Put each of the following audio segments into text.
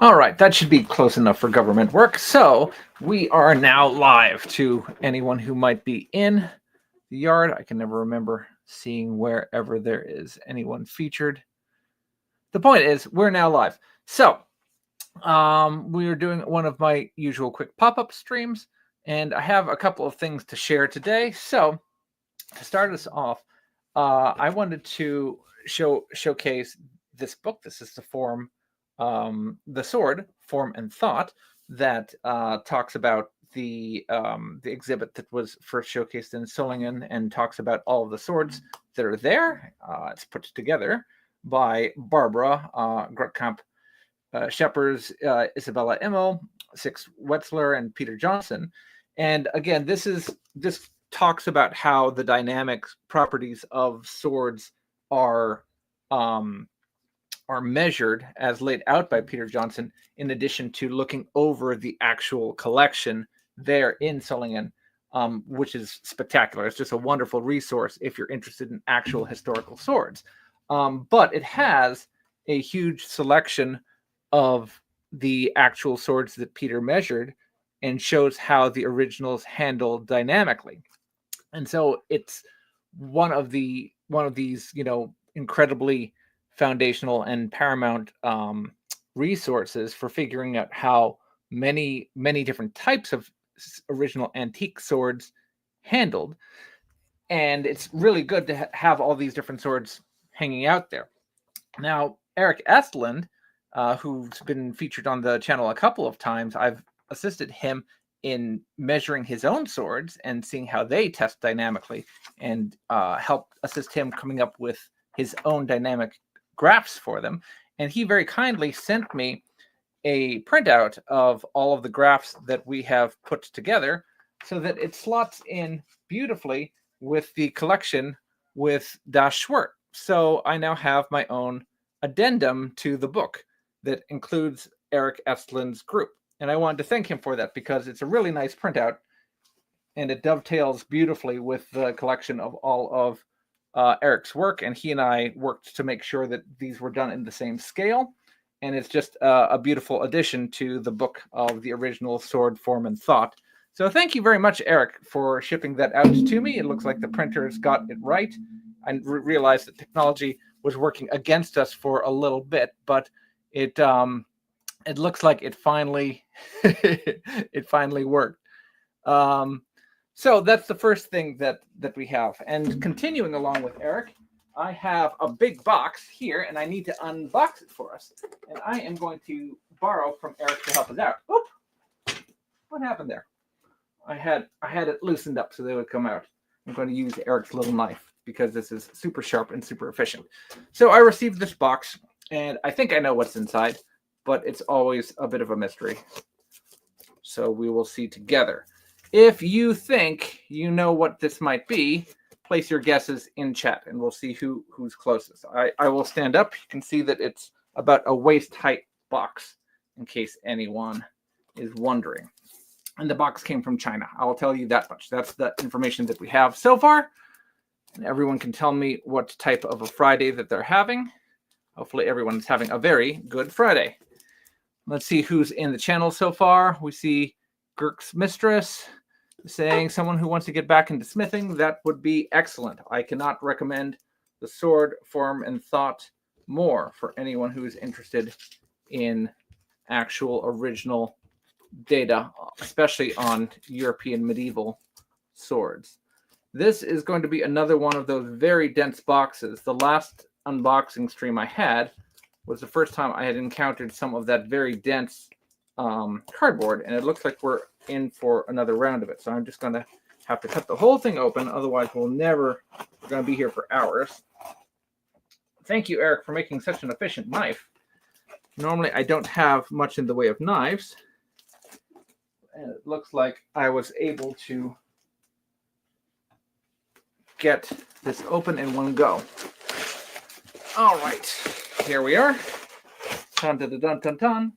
All right, that should be close enough for government work. So we are now live to anyone who might be in the yard. I can never remember seeing wherever there is anyone featured. The point is, we're now live. So we are doing one of my usual quick pop-up streams, and I have a couple of things to share today. So to start us off, I wanted to showcase this book. This is the Sword, Form and Thought, that talks about the exhibit that was first showcased in Solingen and talks about all of the swords that are there. It's put together by Barbara Grutkamp, Scheppers, Isabella Immel, Six Wetzler, and Peter Johnson. And again, this talks about how the dynamic properties of swords are measured as laid out by Peter Johnson, in addition to looking over the actual collection there in Solingen, which is spectacular. It's just a wonderful resource if you're interested in actual historical swords. But it has a huge selection of the actual swords that Peter measured and shows how the originals handle dynamically. And so it's one of these, incredibly foundational and paramount resources for figuring out how many different types of original antique swords handled. And it's really good to have all these different swords hanging out there. Now, Eric Estland, who's been featured on the channel a couple of times, I've assisted him in measuring his own swords and seeing how they test dynamically, and help assist him coming up with his own dynamic graphs for them. And he very kindly sent me a printout of all of the graphs that we have put together so that it slots in beautifully with the collection with Das Schwert. So I now have my own addendum to the book that includes Eric Estland's group. And I wanted to thank him for that because it's a really nice printout and it dovetails beautifully with the collection of all of Eric's work. And he and I worked to make sure that these were done in the same scale. And it's just a beautiful addition to the book of the original Sword, Form, and Thought. So thank you very much, Eric, for shipping that out to me. It looks like the printer's got it right. I realized that technology was working against us for a little bit, but it looks like it finally it finally worked. So that's the first thing that we have. And continuing along with Eric, I have a big box here, and I need to unbox it for us. And I am going to borrow from Eric to help us out. Oop! What happened there? I had it loosened up so they would come out. I'm going to use Eric's little knife because this is super sharp and super efficient. So I received this box, and I think I know what's inside, but it's always a bit of a mystery. So we will see together. If you think you know what this might be, place your guesses in chat, and we'll see who's closest. I will stand up. You can see that it's about a waist-height box, in case anyone is wondering. And the box came from China. I will tell you that much. That's the information that we have so far. And everyone can tell me what type of a Friday that they're having. Hopefully everyone's having a very good Friday. Let's see who's in the channel so far. We see Girk's Mistress saying someone who wants to get back into smithing. That would be excellent. I cannot recommend the Sword, Form, and Thought more for anyone who is interested in actual original data, especially on European medieval swords. This is going to be another one of those very dense boxes. The last unboxing stream I had was the first time I had encountered some of that very dense cardboard, and it looks like we're in for another round of it. So I'm just going to have to cut the whole thing open, otherwise we're going to be here for hours. Thank you, Eric, for making such an efficient knife. Normally I don't have much in the way of knives, and it looks like I was able to get this open in one go. All right, here we are. Dun, dun, dun, dun, dun, dun.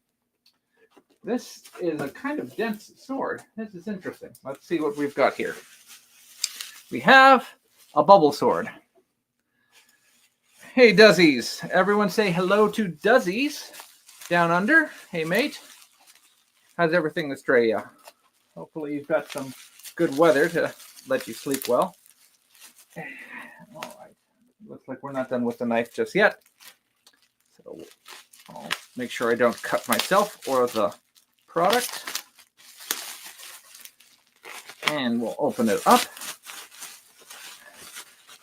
This is a kind of dense sword. This is interesting. Let's see what we've got here. We have a bubble sword. Hey, Duzzies. Everyone say hello to Duzzies. Down under. Hey, mate. How's everything this day? Hopefully you've got some good weather to let you sleep well. All right. Looks like we're not done with the knife just yet. So I'll make sure I don't cut myself or the product. And we'll open it up.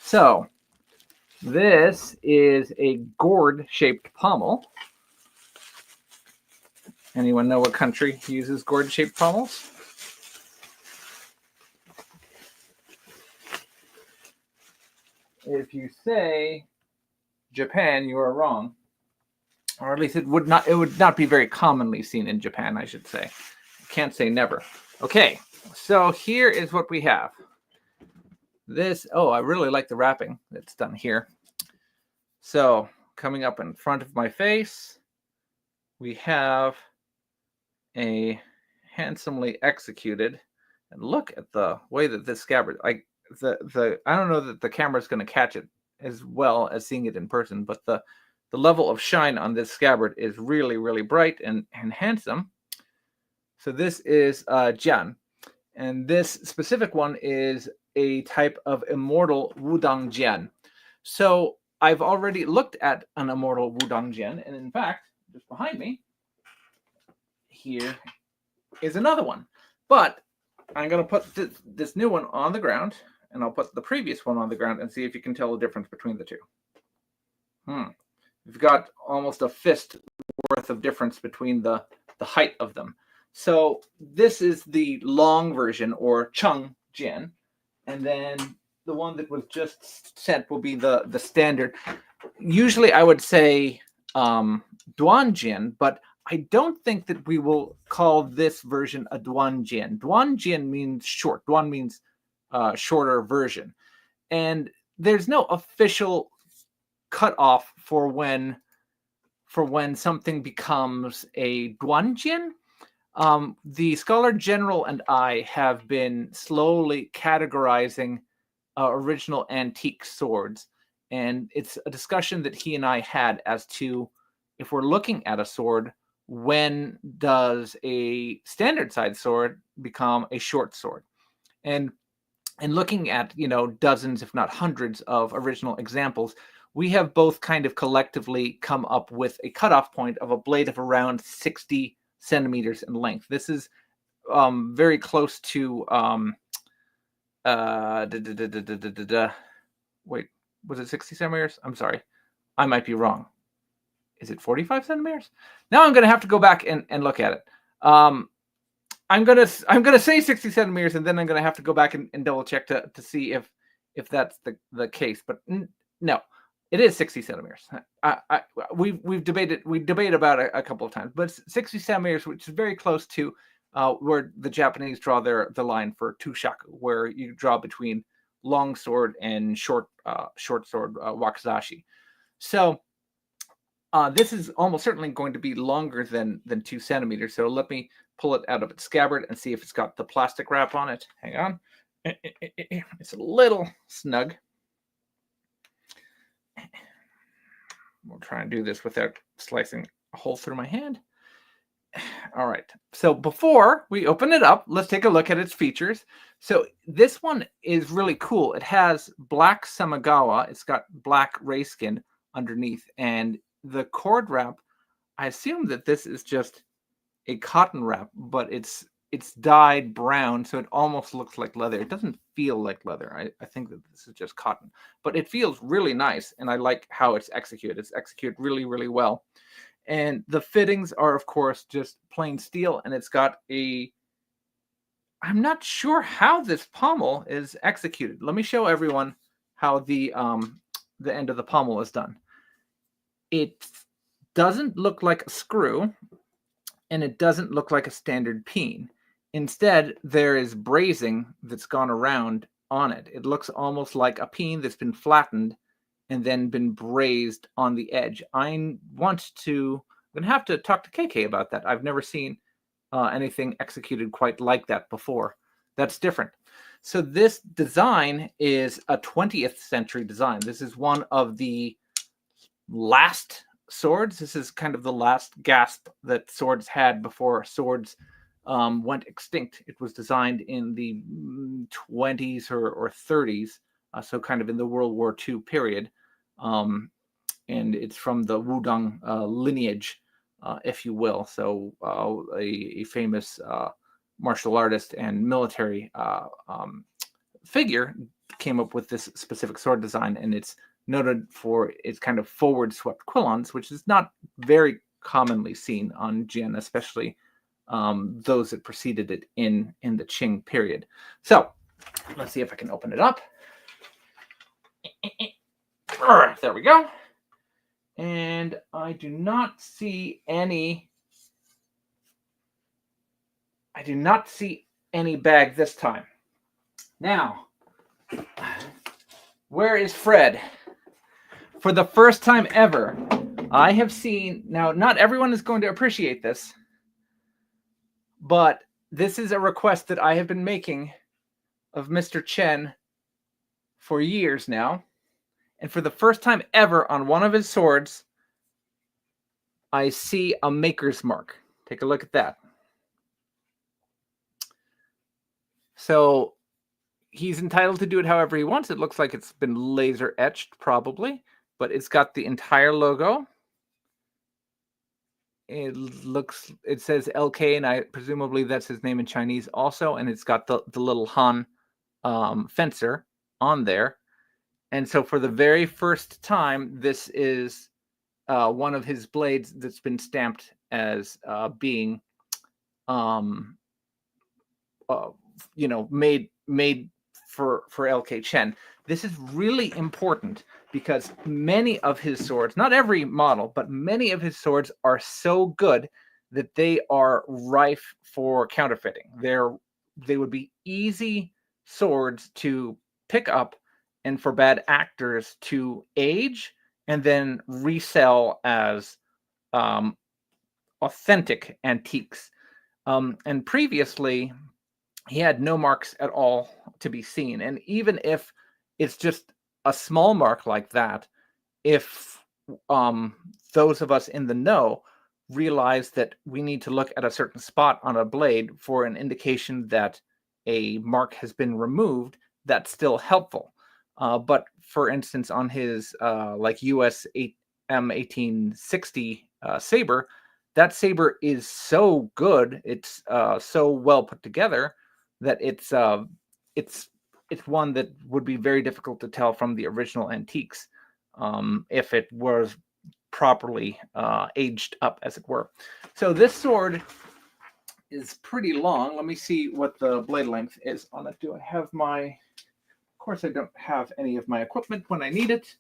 So this is a gourd-shaped pommel. Anyone know what country uses gourd-shaped pommels? If you say Japan, you are wrong. Or at least it would not be very commonly seen in Japan, I should say. Can't say never. Okay, so here is what we have. This, I really like the wrapping that's done here. So coming up in front of my face, we have a handsomely executed, and look at the way that this scabbard, I don't know that the camera is going to catch it as well as seeing it in person, but the level of shine on this scabbard is really, really bright and handsome. So this is Jian, and this specific one is a type of Immortal Wudang Jian. So I've already looked at an Immortal Wudang Jian, and in fact, just behind me, here is another one. But I'm going to put this new one on the ground, and I'll put the previous one on the ground and see if you can tell the difference between the two. We've got almost a fist worth of difference between the height of them. So this is the long version, or Cheng Jian, and then the one that was just sent will be the standard. Usually I would say Duan Jian, but I don't think that we will call this version a Duan Jian. Duan Jian means short. Duan means shorter version. And there's no official cutoff for when something becomes a Duan Jian. The Scholar General and I have been slowly categorizing original antique swords. And it's a discussion that he and I had as to, if we're looking at a sword, when does a standard side sword become a short sword? And looking at, dozens, if not hundreds of original examples, we have both kind of collectively come up with a cutoff point of a blade of around 60 centimeters in length. This is very close to wait, was it 60 centimeters? I'm sorry, I might be wrong. Is it 45 centimeters? Now I'm going to have to go back and look at it. I'm gonna say 60 centimeters, and then I'm going to have to go back and double check to see if that's the case. But no, it is 60 centimeters. We've debated about it a couple of times, but it's 60 centimeters, which is very close to where the Japanese draw the line for tushaku, where you draw between long sword and short sword, wakizashi. So this is almost certainly going to be longer than 2 centimeters. So let me pull it out of its scabbard and see if it's got the plastic wrap on it. Hang on. It's a little snug. We'll try and do this without slicing a hole through my hand. All right. So before we open it up, let's take a look at its features. So this one is really cool. It has black Samigawa. It's got black ray skin underneath, and the cord wrap, I assume that this is just a cotton wrap, but it's dyed brown, so it almost looks like leather. It doesn't feel like leather. I think that this is just cotton, but it feels really nice, and I like how it's executed. It's executed really, really well. And the fittings are, of course, just plain steel, and it's got I'm not sure how this pommel is executed. Let me show everyone how the end of the pommel is done. It doesn't look like a screw, and it doesn't look like a standard peen. Instead, there is brazing that's gone around on it. It looks almost like a peen that's been flattened and then been brazed on the edge. I'm going to have to talk to KK about that. I've never seen anything executed quite like that before. That's different. So this design is a 20th century design. This is one of the last swords. This is kind of the last gasp that swords had before swords went extinct. It was designed in the 20s or 30s, so kind of in the World War II period. And it's from the Wudang lineage, if you will. So a famous martial artist and military figure came up with this specific sword design, and it's noted for its kind of forward swept quillons, which is not very commonly seen on Jian, especially those that preceded it in the Qing period. So let's see if I can open it up. There we go. And I do not see any bag this time. Now, where is Fred? For the first time ever, I have seen, now not everyone is going to appreciate this, but this is a request that I have been making of Mr. Chen for years now. And for the first time ever on one of his swords, I see a maker's mark. Take a look at that. So he's entitled to do it however he wants. It looks like it's been laser etched, probably, but it's got the entire logo. It says LK, and presumably that's his name in Chinese also, and it's got the little Han fencer on there. And so for the very first time, this is one of his blades that's been stamped as being, made for LK Chen. This is really important because many of his swords, not every model, but many of his swords are so good that they are rife for counterfeiting. They would be easy swords to pick up and for bad actors to age and then resell as authentic antiques. And previously, he had no marks at all to be seen. And even if it's just a small mark like that, if those of us in the know realize that we need to look at a certain spot on a blade for an indication that a mark has been removed, that's still helpful. But for instance, on his US M1860 saber, that saber is so good, it's so well put together that it's one that would be very difficult to tell from the original antiques if it was properly aged up, as it were. So this sword is pretty long. Let me see what the blade length is on it. Do I have my... Of course, I don't have any of my equipment when I need it.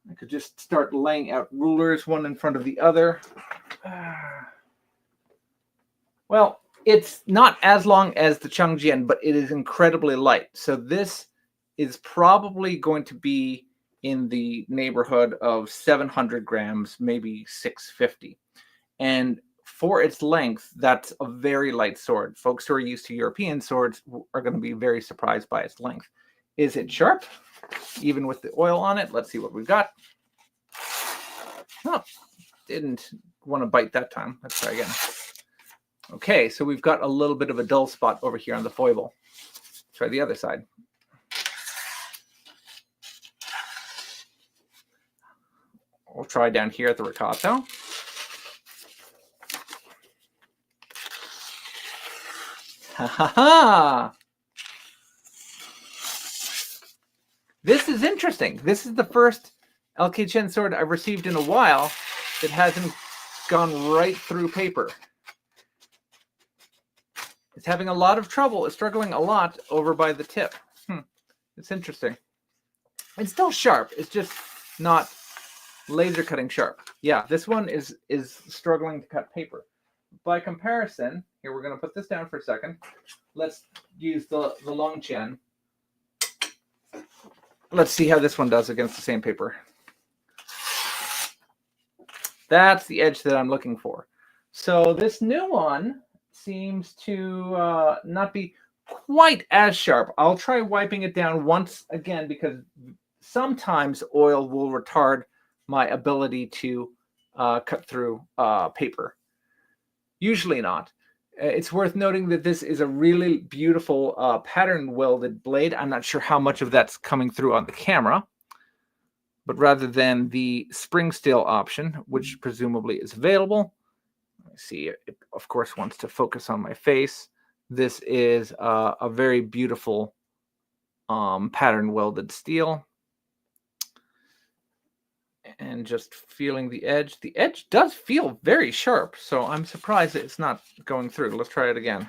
I could just start laying out rulers one in front of the other. Well, it's not as long as the Changjian, but it is incredibly light. So this is probably going to be in the neighborhood of 700 grams, maybe 650. And for its length, that's a very light sword. Folks who are used to European swords are going to be very surprised by its length. Is it sharp? Even with the oil on it? Let's see what we've got. Oh, didn't want to bite that time. Let's try again. Okay, so we've got a little bit of a dull spot over here on the foible. Try the other side. We'll try down here at the ricasso. Ha ha ha! This is interesting. This is the first LK Chen sword I've received in a while that hasn't gone right through paper. It's having a lot of trouble. It's struggling a lot over by the tip. It's interesting. It's still sharp. It's just not laser cutting sharp. Yeah, this one is struggling to cut paper. By comparison, here we're going to put this down for a second. Let's use the Longqian. Let's see how this one does against the same paper. That's the edge that I'm looking for. So this new one seems to not be quite as sharp. I'll try wiping it down once again because sometimes oil will retard my ability to cut through paper. Usually not. It's worth noting that this is a really beautiful pattern welded blade. I'm not sure how much of that's coming through on the camera, but rather than the spring steel option, which presumably is available, I see it of course wants to focus on my face. This is a very beautiful pattern welded steel. And just feeling the edge. The edge does feel very sharp, so I'm surprised that it's not going through. Let's try it again.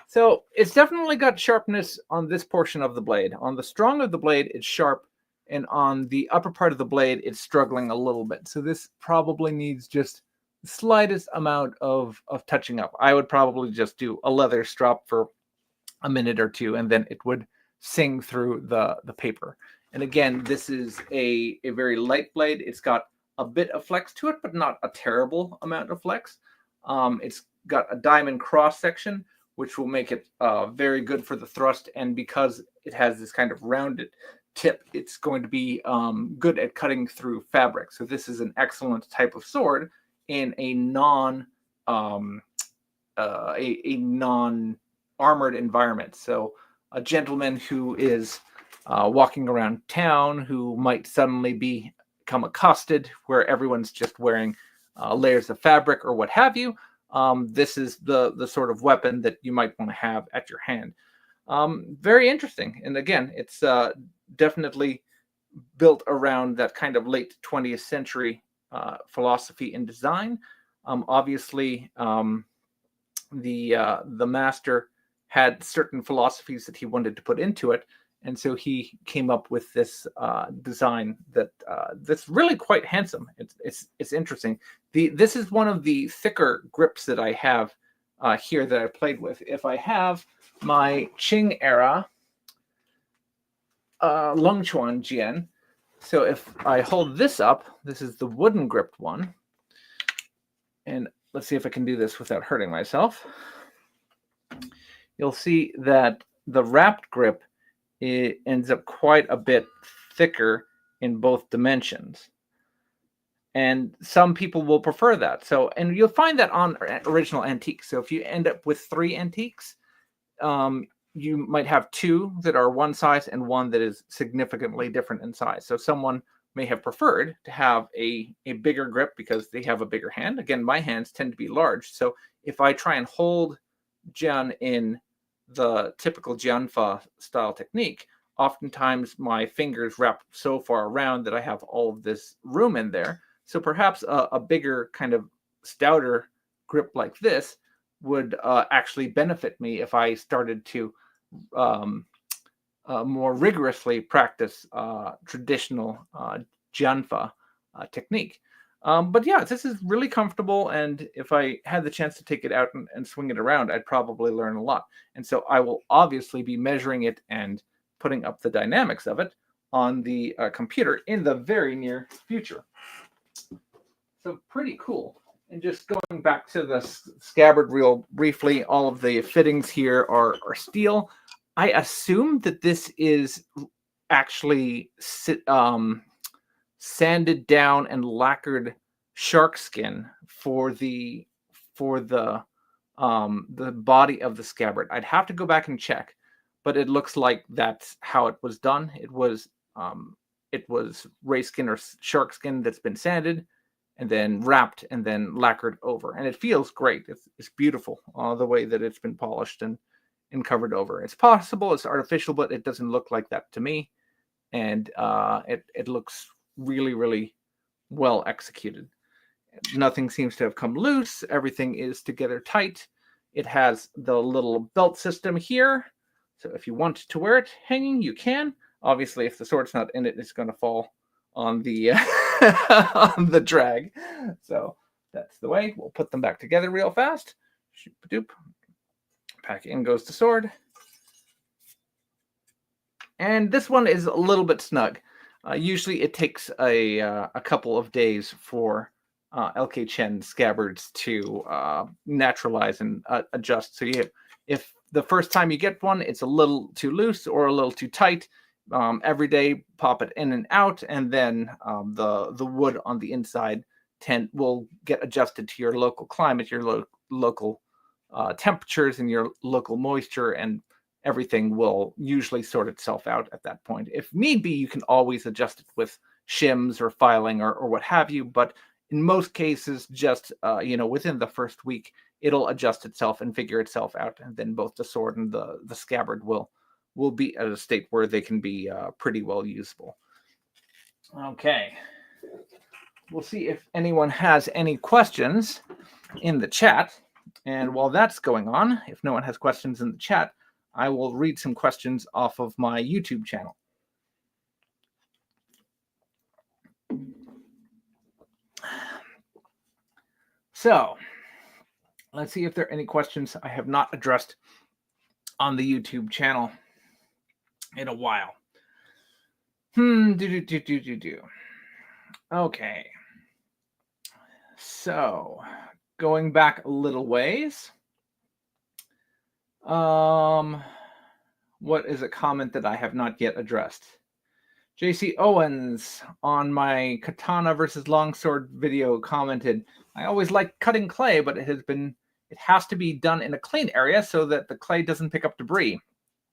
So it's definitely got sharpness on this portion of the blade. On the strong of the blade, it's sharp, and on the upper part of the blade, it's struggling a little bit. So this probably needs just the slightest amount of touching up. I would probably just do a leather strop for a minute or two, and then it would sing through the paper. And again, this is a very light blade. It's got a bit of flex to it, but not a terrible amount of flex. It's got a diamond cross section, which will make it very good for the thrust. And because it has this kind of rounded tip, it's going to be good at cutting through fabric. So this is an excellent type of sword in a non armored environment. So a gentleman who is walking around town, who might suddenly become accosted, where everyone's just wearing layers of fabric or what have you. This is the sort of weapon that you might want to have at your hand. Very interesting. And again, it's definitely built around that kind of late 20th century philosophy in design. Obviously, the master had certain philosophies that he wanted to put into it, and so he came up with this design that's really quite handsome. It's interesting. This is one of the thicker grips that I have here that I played with. If I have my Qing era Longchuan Jian, so if I hold this up, this is the wooden gripped one, and let's see if I can do this without hurting myself. You'll see that the wrapped grip, it ends up quite a bit thicker in both dimensions. And some people will prefer that. So, and you'll find that on original antiques. So if you end up with 3 antiques, you might have 2 that are one size and 1 that is significantly different in size. So someone may have preferred to have a bigger grip because they have a bigger hand. Again, my hands tend to be large. So if I try and hold Jian in the typical Jianfa style technique, oftentimes my fingers wrap so far around that I have all of this room in there. So perhaps a bigger, kind of stouter grip like this would actually benefit me if I started to more rigorously practice traditional Jianfa technique. But yeah, this is really comfortable, and if I had the chance to take it out and swing it around, I'd probably learn a lot. And so I will obviously be measuring it and putting up the dynamics of it on the computer in the very near future. So pretty cool. And just going back to the scabbard real briefly, all of the fittings here are steel. I assume that this is actually sanded down and lacquered shark skin for the body of the scabbard. I'd have to go back and check, but it looks like that's how it was done. It was ray skin or shark skin that's been sanded and then wrapped and then lacquered over, and it feels great. It's beautiful the way that it's been polished and covered over. It's possible it's artificial, but it doesn't look like that to me, and it looks really, really well executed. Nothing seems to have come loose. Everything is together tight. It has the little belt system here, so if you want to wear it hanging, you can. Obviously, if the sword's not in it, it's going to fall on the on the drag. So that's the way. We'll put them back together real fast. Shoop-a-doop. Back in goes the sword. And this one is a little bit snug. Usually it takes a couple of days for LK Chen scabbards to naturalize and adjust. So if the first time you get one, it's a little too loose or a little too tight, every day pop it in and out, and then the wood on the inside will get adjusted to your local climate, your local temperatures, and your local moisture, and everything will usually sort itself out at that point. If need be, you can always adjust it with shims or filing or what have you, but in most cases, just within the first week, it'll adjust itself and figure itself out, and then both the sword and the scabbard will be at a state where they can be pretty well usable. Okay. We'll see if anyone has any questions in the chat. And while that's going on, if no one has questions in the chat, I will read some questions off of my YouTube channel. So let's see if there are any questions I have not addressed on the YouTube channel in a while. Okay. So going back a little ways. What is a comment that I have not yet addressed? JC Owens on my katana versus longsword video commented, I always like cutting clay, but it has to be done in a clean area so that the clay doesn't pick up debris.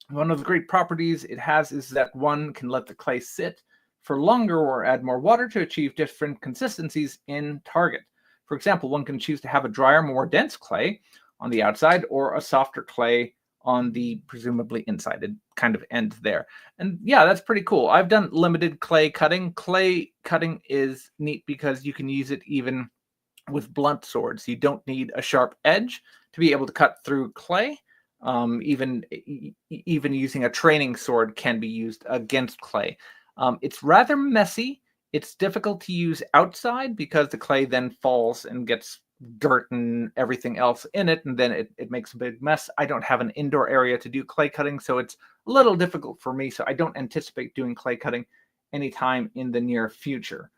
One of the great properties it has is that one can let the clay sit for longer or add more water to achieve different consistencies in target. For example, one can choose to have a drier, more dense clay on the outside or a softer clay on the presumably inside. It kind of ends there. And yeah, that's pretty cool. I've done limited clay cutting. Clay cutting is neat because you can use it even with blunt swords. You don't need a sharp edge to be able to cut through clay. Even using a training sword can be used against clay. It's rather messy. It's difficult to use outside because the clay then falls and gets dirt and everything else in it, and then it makes a big mess. I don't have an indoor area to do clay cutting, so it's a little difficult for me. So I don't anticipate doing clay cutting anytime in the near future.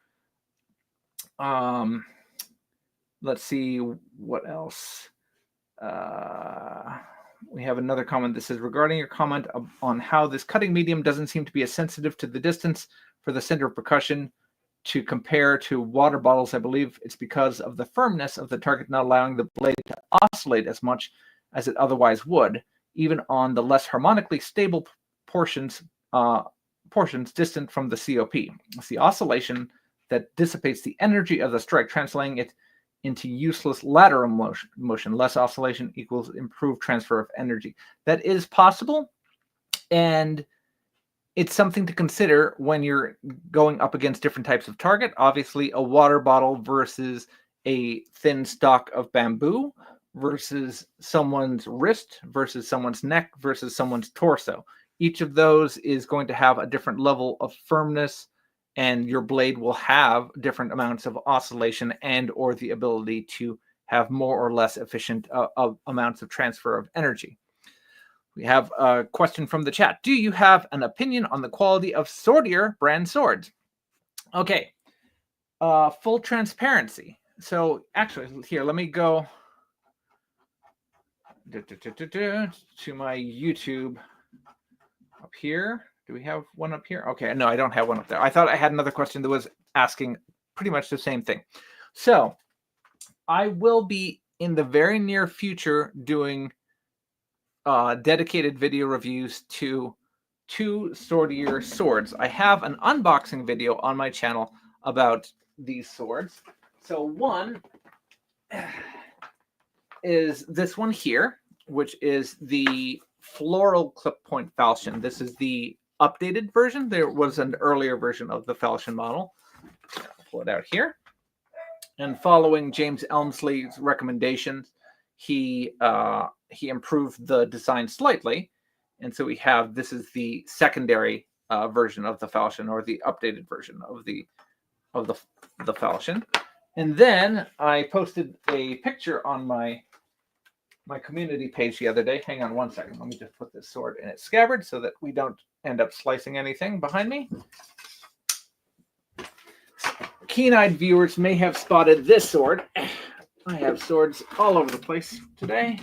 Let's see what else. We have another comment that says, regarding your comment on how this cutting medium doesn't seem to be as sensitive to the distance for the center of percussion to compare to water bottles, I believe it's because of the firmness of the target not allowing the blade to oscillate as much as it otherwise would, even on the less harmonically stable portions distant from the COP. It's the oscillation that dissipates the energy of the strike, translating it into useless lateral motion. Less oscillation equals improved transfer of energy. That is possible, and it's something to consider when you're going up against different types of target. Obviously, a water bottle versus a thin stalk of bamboo versus someone's wrist versus someone's neck versus someone's torso. Each of those is going to have a different level of firmness, and your blade will have different amounts of oscillation and or the ability to have more or less efficient amounts of transfer of energy. We have a question from the chat. Do you have an opinion on the quality of Swordier brand swords? Okay, full transparency. So actually, here, let me go to my YouTube up here. Do we have one up here? Okay, no, I don't have one up there. I thought I had another question that was asking pretty much the same thing. So I will be in the very near future doing dedicated video reviews to 2 Swordier swords. I have an unboxing video on my channel about these swords. So one is this one here, which is the floral clip point falchion. This is the updated version. There was an earlier version of the falchion model. I'll pull it out here. And following James Elmsley's recommendations, he improved the design slightly, and so we have, this is the secondary version of the falchion, or the updated version of the falchion. And then I posted a picture on my community page the other day. Hang on one second. Let me just put this sword in its scabbard so that we don't end up slicing anything behind me. keen-eyed viewers may have spotted this sword. I have swords all over the place today.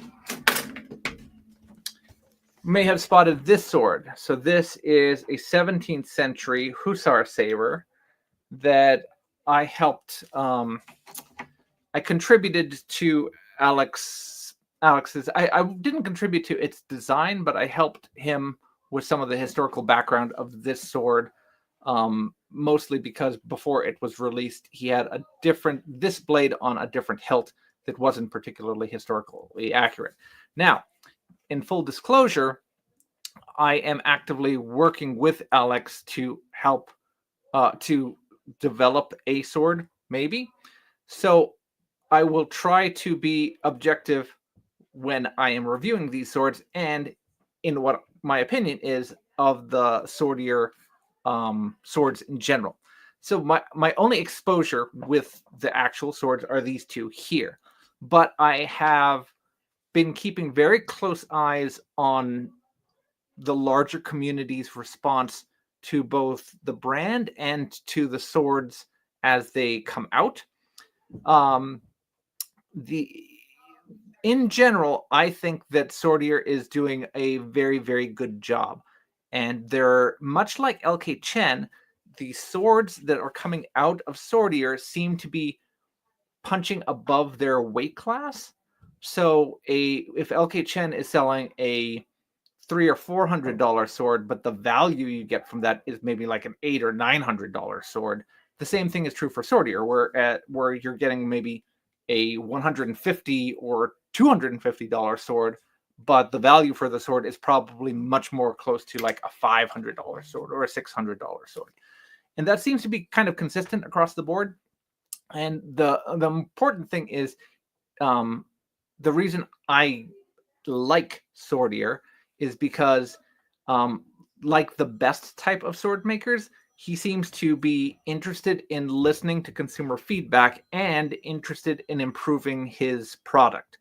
May have spotted this sword. So this is a 17th century hussar saber that I helped. I contributed to Alex's. I didn't contribute to its design, but I helped him with some of the historical background of this sword. Mostly because before it was released, he had this blade on a different hilt that wasn't particularly historically accurate. Now, in full disclosure, I am actively working with Alex to help to develop a sword, maybe. So I will try to be objective when I am reviewing these swords and in what my opinion is of the swordier swords in general. So my only exposure with the actual swords are these two here. But I have been keeping very close eyes on the larger community's response to both the brand and to the swords as they come out. In general, I think that Swordier is doing a very, very good job. And they're much like LK Chen, the swords that are coming out of Swordier seem to be punching above their weight class. So if LK Chen is selling a $300 or $400 sword, but the value you get from that is maybe like an $800 or $900 sword, the same thing is true for Swordier, where you're getting maybe a $150 or $250 sword, but the value for the sword is probably much more close to like a $500 sword or a $600 sword. And that seems to be kind of consistent across the board. And the important thing is the reason I like Swordier is because like the best type of sword makers, he seems to be interested in listening to consumer feedback and interested in improving his product.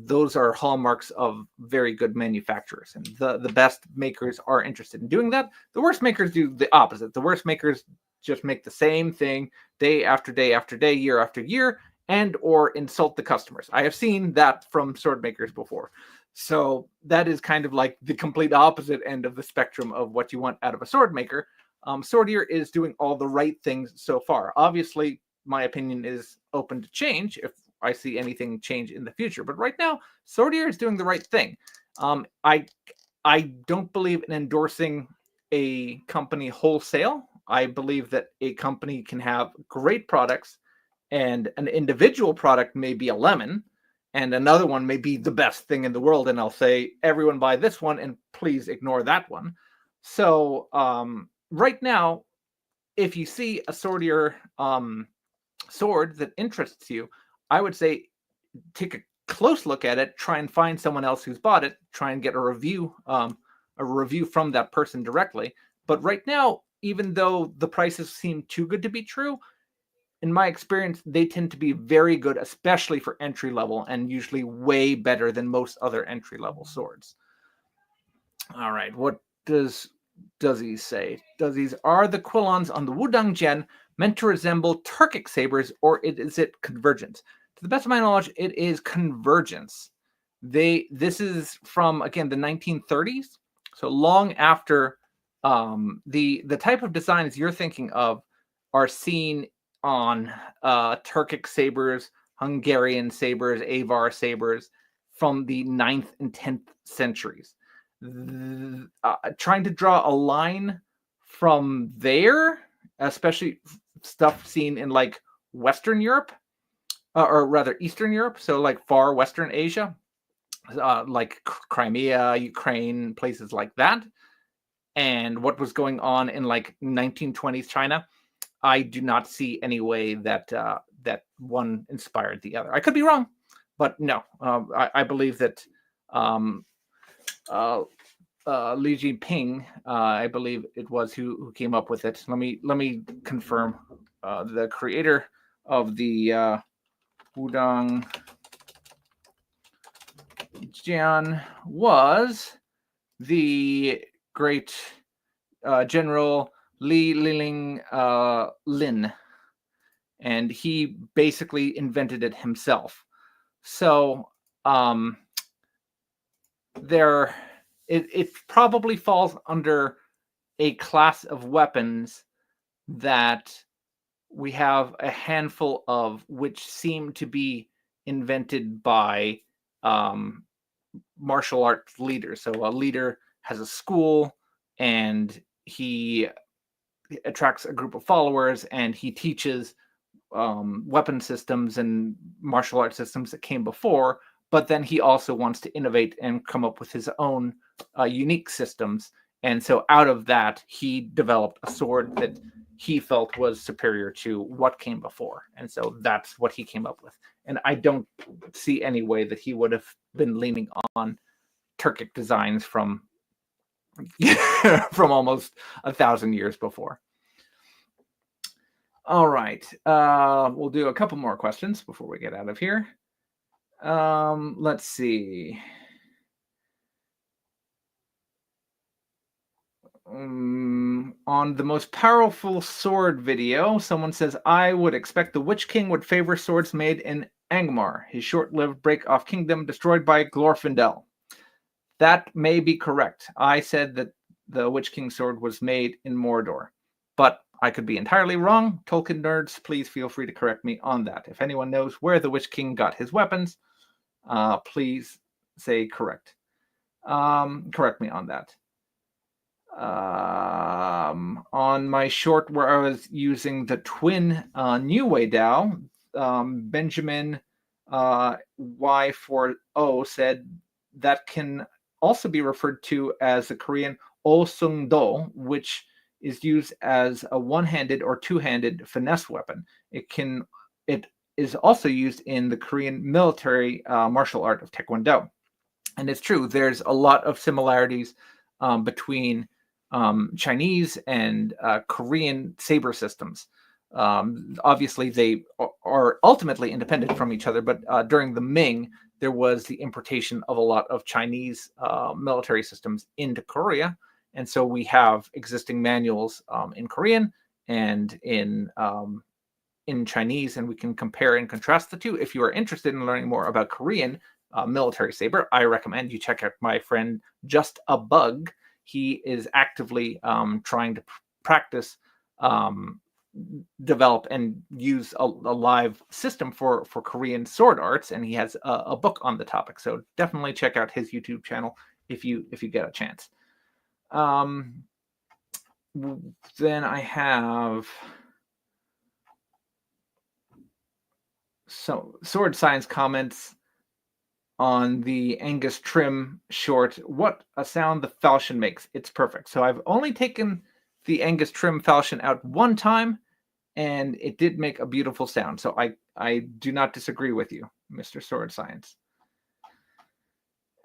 Those are hallmarks of very good manufacturers, and the best makers are interested in doing that. The worst makers do the opposite. The worst makers just make the same thing day after day after day, year after year, and or insult the customers. I have seen that from sword makers before. So that is kind of like the complete opposite end of the spectrum of what you want out of a sword maker. Swordier is doing all the right things so far. Obviously, my opinion is open to change if I see anything change in the future. But right now, Swordier is doing the right thing. I don't believe in endorsing a company wholesale. I believe that a company can have great products, and an individual product may be a lemon, and another one may be the best thing in the world. And I'll say, everyone buy this one, and please ignore that one. So right now, if you see a Swordier sword that interests you, I would say take a close look at it, try and find someone else who's bought it, try and get a review from that person directly. But right now, even though the prices seem too good to be true, in my experience, they tend to be very good, especially for entry level, and usually way better than most other entry level swords. All right, what does he say? Are the Quillons on the Wudang Jian meant to resemble Turkic sabers, or is it convergence? To the best of my knowledge, it is convergence. This is from, again, the 1930s, so long after the type of designs you're thinking of are seen on Turkic sabers, Hungarian sabers, Avar sabers from the 9th and 10th centuries. Trying to draw a line from there, especially stuff seen in like Western Europe, or rather Eastern Europe, so like far Western Asia, like Crimea, Ukraine, places like that, and what was going on in like 1920s China, I do not see any way that that one inspired the other. I could be wrong, but no, I believe that Li Jinping, I believe it was who came up with it. Let me confirm. The creator of the Wudang Jian was the great General Li Ling Lin. and he basically invented it himself. So it probably falls under a class of weapons that we have a handful of which seem to be invented by martial arts leaders. So a leader has a school and he attracts a group of followers and he teaches weapon systems and martial arts systems that came before, but then he also wants to innovate and come up with his own unique systems. And so out of that, he developed a sword that he felt was superior to what came before. And so that's what he came up with. And I don't see any way that he would have been leaning on Turkic designs from from almost 1,000 years before. All right. We'll do a couple more questions before we get out of here. Let's see. On the most powerful sword video, someone says, I would expect the Witch King would favor swords made in Angmar, his short-lived break-off kingdom destroyed by Glorfindel. That may be correct. I said that the Witch King sword was made in Mordor, but I could be entirely wrong. Tolkien nerds, please feel free to correct me on that. If anyone knows where the Witch King got his weapons, please say correct. Correct me on that. On my short where I was using the twin New Way Dao, Benjamin Y40 said that can also be referred to as the Korean Osung Do, which is used as a one-handed or two-handed finesse weapon. It is also used in the Korean military martial art of Taekwondo. And it's true, there's a lot of similarities between Chinese and Korean saber systems. Obviously, they are ultimately independent from each other, but during the Ming, there was the importation of a lot of Chinese military systems into Korea. And so we have existing manuals in Korean and in Chinese, and we can compare and contrast the two. If you are interested in learning more about Korean military saber, I recommend you check out my friend Just a Bug. He is actively trying to practice, develop, and use a live system for Korean sword arts, and he has a book on the topic. So definitely check out his YouTube channel if you get a chance. Then I have sword science comments on the Angus Trim short. What a sound the falchion makes. It's perfect. So I've only taken the Angus Trim falchion out one time, and it did make a beautiful sound. So I do not disagree with you, Mr. Sword Science.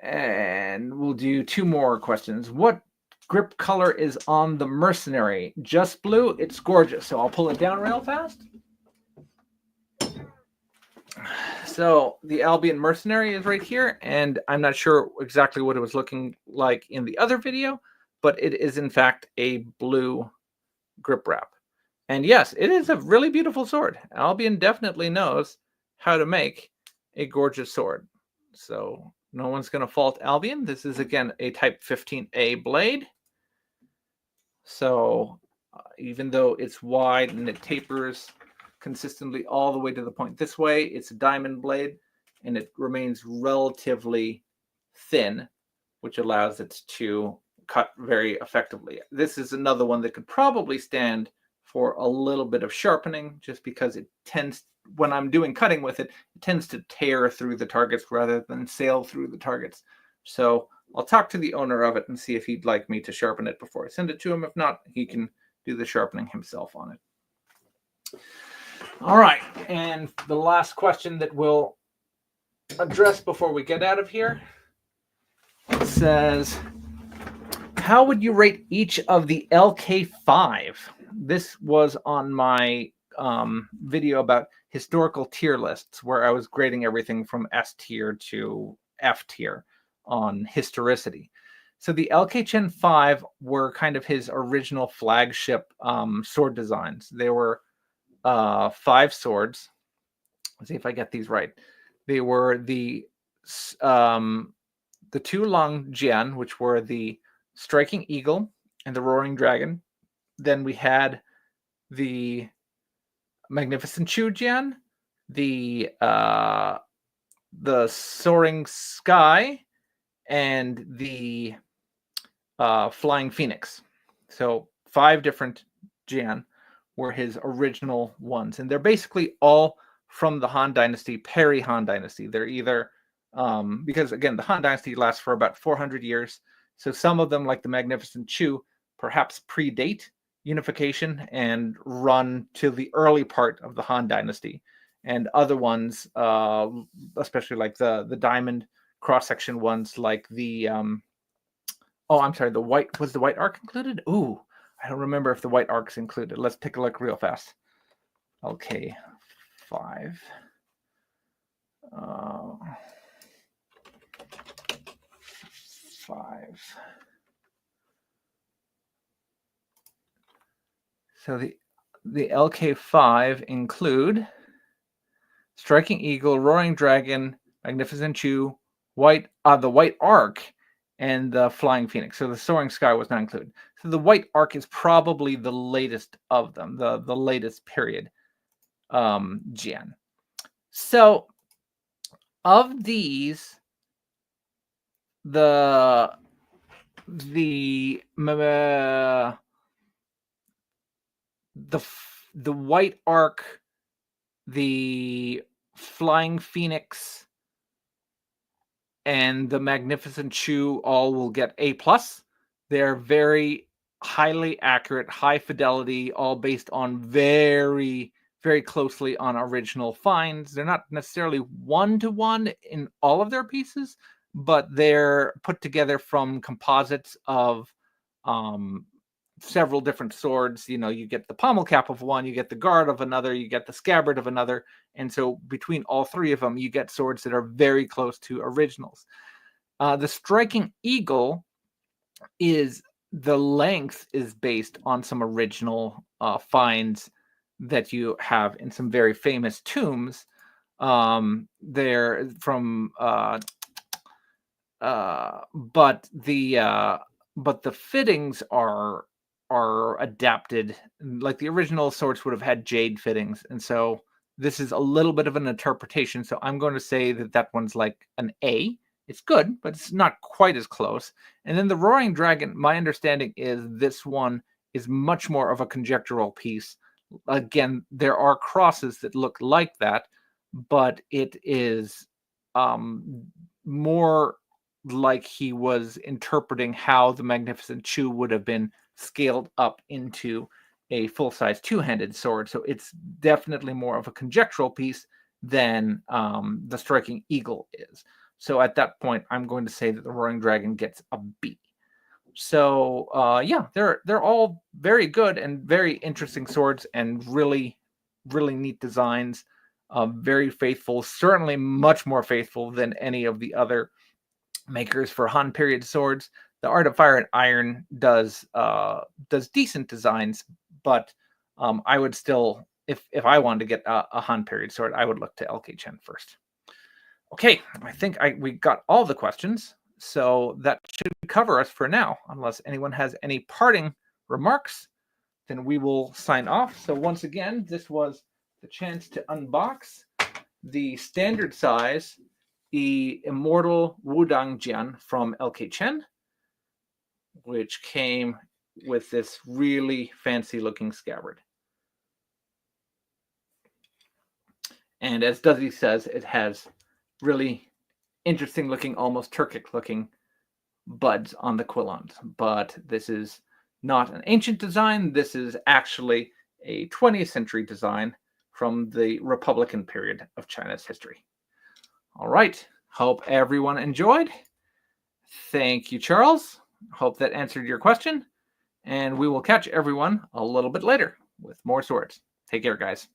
And we'll do two more questions. What grip color is on the Mercenary? Just blue. It's gorgeous. So I'll pull it down real fast. So the Albion Mercenary is right here, and I'm not sure exactly what it was looking like in the other video, but it is in fact a blue grip wrap. And yes, it is a really beautiful sword. Albion definitely knows how to make a gorgeous sword. So no one's going to fault Albion. This is, again, a Type 15A blade. So even though it's wide and it tapers consistently all the way to the point this way, it's a diamond blade, and it remains relatively thin, which allows it to cut very effectively. This is another one that could probably stand for a little bit of sharpening, just because it tends, when I'm doing cutting with it, it tends to tear through the targets rather than sail through the targets. So I'll talk to the owner of it and see if he'd like me to sharpen it before I send it to him. If not, he can do the sharpening himself on it. All right, and the last question that we'll address before we get out of here says, how would you rate each of the LK5? This was on my video about historical tier lists, where I was grading everything from S tier to F tier on historicity. So the LK Chen 5 were kind of his original flagship sword designs. They were 5 swords. Let's see if I get these right. They were the 2 long Jian, which were the striking eagle and the roaring dragon. Then we had the magnificent Chu Jian, the soaring sky, and the flying phoenix. So 5 different Jian were his original ones, and they're basically all from the Han Dynasty, peri-Han Dynasty. They're either because again the Han Dynasty lasts for about 400 years, so some of them, like the magnificent Chu, perhaps predate unification and run to the early part of the Han Dynasty, and other ones, especially like the diamond cross-section ones, like the oh, I'm sorry, the white, was the white arc included? Ooh, I don't remember if the white arc's included. Let's take a look real fast. Okay, 5. 5. So the LK5 include Striking Eagle, Roaring Dragon, Magnificent Chu, the White Arc, and the Flying Phoenix. So the Soaring Sky was not included. So the White Arc is probably the latest of them, the latest period Jian. So of these, the White Arc, the Flying Phoenix, and the Magnificent Chu all will get A+. They're very highly accurate, high fidelity, all based on very, very closely on original finds. They're not necessarily one-to-one in all of their pieces, but they're put together from composites of several different swords. You know, you get the pommel cap of one, you get the guard of another, you get the scabbard of another, and so between all 3 of them, you get swords that are very close to originals. The Striking Eagle the length is based on some original finds that you have in some very famous tombs. They're from but the fittings are adapted. Like the original swords would have had jade fittings, and so this is a little bit of an interpretation. So I'm going to say that one's like an A. It's good, but it's not quite as close. And then the Roaring Dragon, my understanding is this one is much more of a conjectural piece. Again, there are crosses that look like that, but it is more like he was interpreting how the Magnificent Chu would have been scaled up into a full-size 2-handed sword. So it's definitely more of a conjectural piece than the Striking Eagle is. So at that point, I'm going to say that the Roaring Dragon gets a B. So yeah, they're all very good and very interesting swords, and really, really neat designs. Very faithful, certainly much more faithful than any of the other makers for Han period swords. The Art of Fire and Iron does decent designs, but I would still, if I wanted to get a Han period sword, I would look to LK Chen first. Okay, I think we got all the questions, so that should cover us for now. Unless anyone has any parting remarks, then we will sign off. So once again, this was the chance to unbox the standard size, the Immortal Wudang Jian from LK Chen, which came with this really fancy looking scabbard. And as Duzzy says, it has really interesting looking, almost Turkic looking buds on the quillons. But this is not an ancient design. This is actually a 20th century design from the Republican period of China's history. All right. Hope everyone enjoyed. Thank you, Charles. Hope that answered your question. And we will catch everyone a little bit later with more swords. Take care, guys.